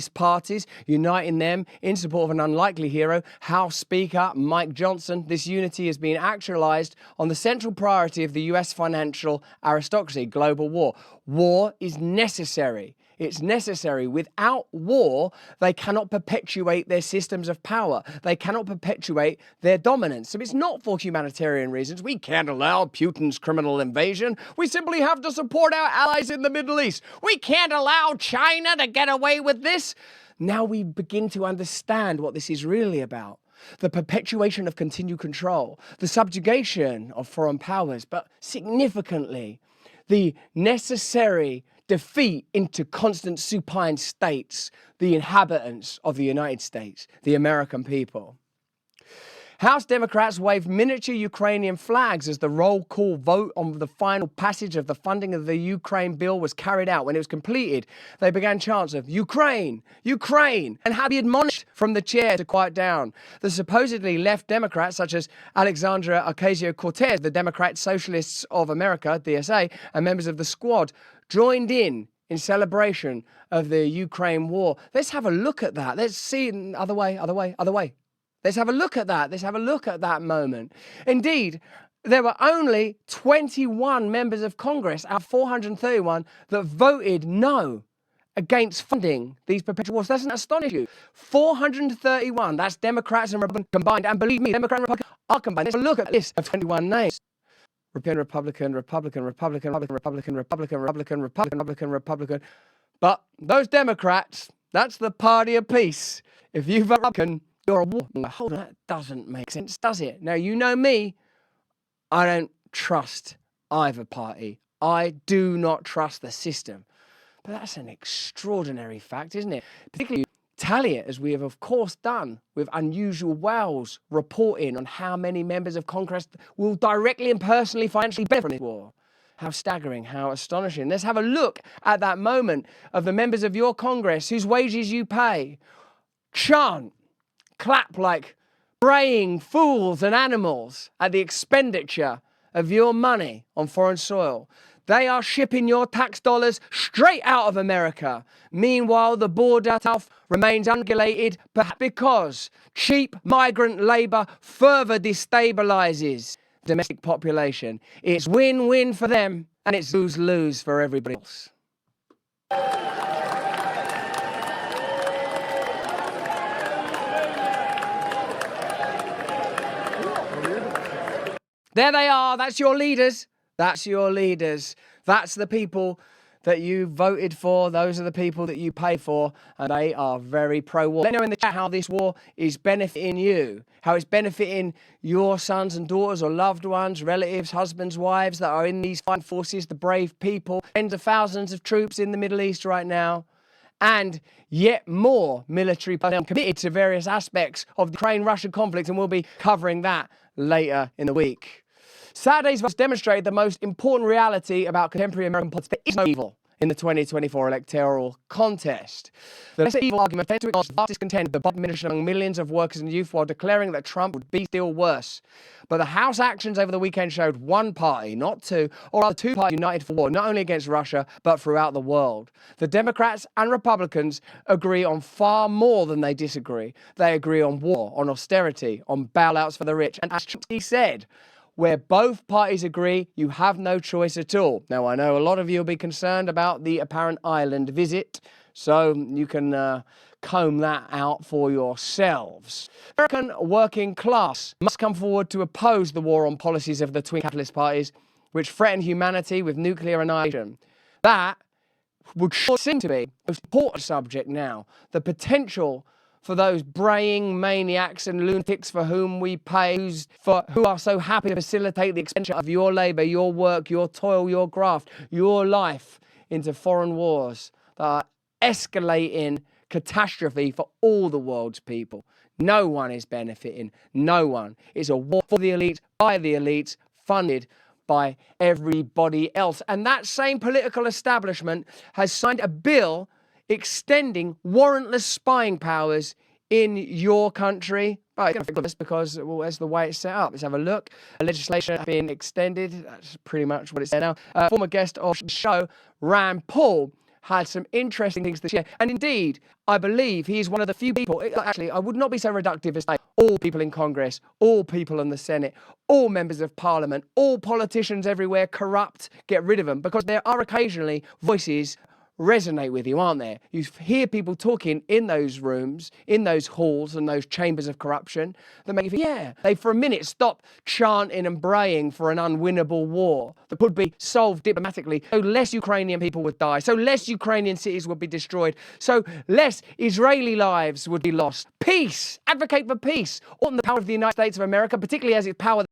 parties, uniting them in support of an unlikely hero, House Speaker Mike Johnson. This unity is being actualized on the central priority of the US financial aristocracy, global war. War is necessary. It's necessary. Without war, they cannot perpetuate their systems of power. They cannot perpetuate their dominance. So it's not for humanitarian reasons. We can't allow Putin's criminal invasion. We simply have to support our allies in the Middle East. We can't allow China to get away with this. Now we begin to understand what this is really about. The perpetuation of continued control, the subjugation of foreign powers, but significantly, the necessary defeat into constant supine states, the inhabitants of the United States, the American people. House Democrats waved miniature Ukrainian flags as the roll call vote on the final passage of the funding of the Ukraine bill was carried out. When it was completed, they began chants of Ukraine, Ukraine, and had to be admonished from the chair to quiet down. The supposedly left Democrats, such as Alexandria Ocasio-Cortez, the Democrat Socialists of America, DSA, and members of the Squad, joined in celebration of the Ukraine war. Let's have a look at that. Let's see other way. Let's have a look at that. Let's have a look at that moment. Indeed, there were only 21 members of Congress out of 431 that voted no against funding these perpetual wars. Doesn't that astonish you? 431, that's Democrats and Republicans combined. And believe me, Democrats and Republicans are combined. Let's look at this of 21 names. Republican. But those Democrats, that's the party of peace. If you vote Republican, you're a war. Hold on, that doesn't make sense, does it? Now, you know me, I don't trust either party. I do not trust the system. But that's an extraordinary fact, isn't it? Particularly tally it, as we have of course done with Unusual Wales reporting on how many members of Congress will directly and personally financially benefit from this war. How staggering, how astonishing. Let's have a look at that moment of the members of your Congress whose wages you pay chant, clap like braying fools and animals at the expenditure of your money on foreign soil. They are shipping your tax dollars straight out of America. Meanwhile, the border south remains unregulated, perhaps because cheap migrant labor further destabilizes the domestic population. It's win-win for them, and it's lose-lose for everybody else. There they are. That's your leaders. That's your leaders. That's the people that you voted for. Those are the people that you pay for, and they are very pro-war. Let me know in the chat how this war is benefiting you, how it's benefiting your sons and daughters or loved ones, relatives, husbands, wives that are in these fighting forces, the brave people, tens of thousands of troops in the Middle East right now, and yet more military personnel committed to various aspects of the Ukraine-Russia conflict, and we'll be covering that later in the week. Saturday's votes demonstrated the most important reality about contemporary American politics. There is no evil in the 2024 electoral contest. The lesser evil argument tends to acknowledge the vast discontent of the Biden administration among millions of workers and youth while declaring that Trump would be still worse. But the House actions over the weekend showed one party, not two, or rather two parties united for war, not only against Russia, but throughout the world. The Democrats and Republicans agree on far more than they disagree. They agree on war, on austerity, on bailouts for the rich. And as he said, where both parties agree, you have no choice at all. Now, I know a lot of you will be concerned about the apparent Ireland visit, so you can comb that out for yourselves. American working class must come forward to oppose the war on policies of the twin capitalist parties, which threaten humanity with nuclear annihilation. That would sure seem to be the most important subject now. The potential for those braying maniacs and lunatics for whom we pay, who are so happy to facilitate the expenditure of your labour, your work, your toil, your graft, your life into foreign wars that are escalating catastrophe for all the world's people. No one is benefiting. No one. It's a war for the elite, by the elites, funded by everybody else. And that same political establishment has signed a bill extending warrantless spying powers in your country. Well, it's going to fix this because, well, that's the way it's set up. Let's have a look. Legislation has been extended. That's pretty much what it's there now. Former guest of the show, Rand Paul, had some interesting things to share. And indeed, I believe he is one of the few people, actually, I would not be so reductive as say all people in Congress, all people in the Senate, all members of Parliament, all politicians everywhere, corrupt, get rid of them, because there are occasionally voices resonate with you, aren't there? You hear people talking in those rooms, in those halls and those chambers of corruption that make you think, yeah, they for a minute stop chanting and braying for an unwinnable war that could be solved diplomatically, so less Ukrainian people would die, so less Ukrainian cities would be destroyed, so less Israeli lives would be lost. Peace! Advocate for peace! On the power of the United States of America, particularly as its power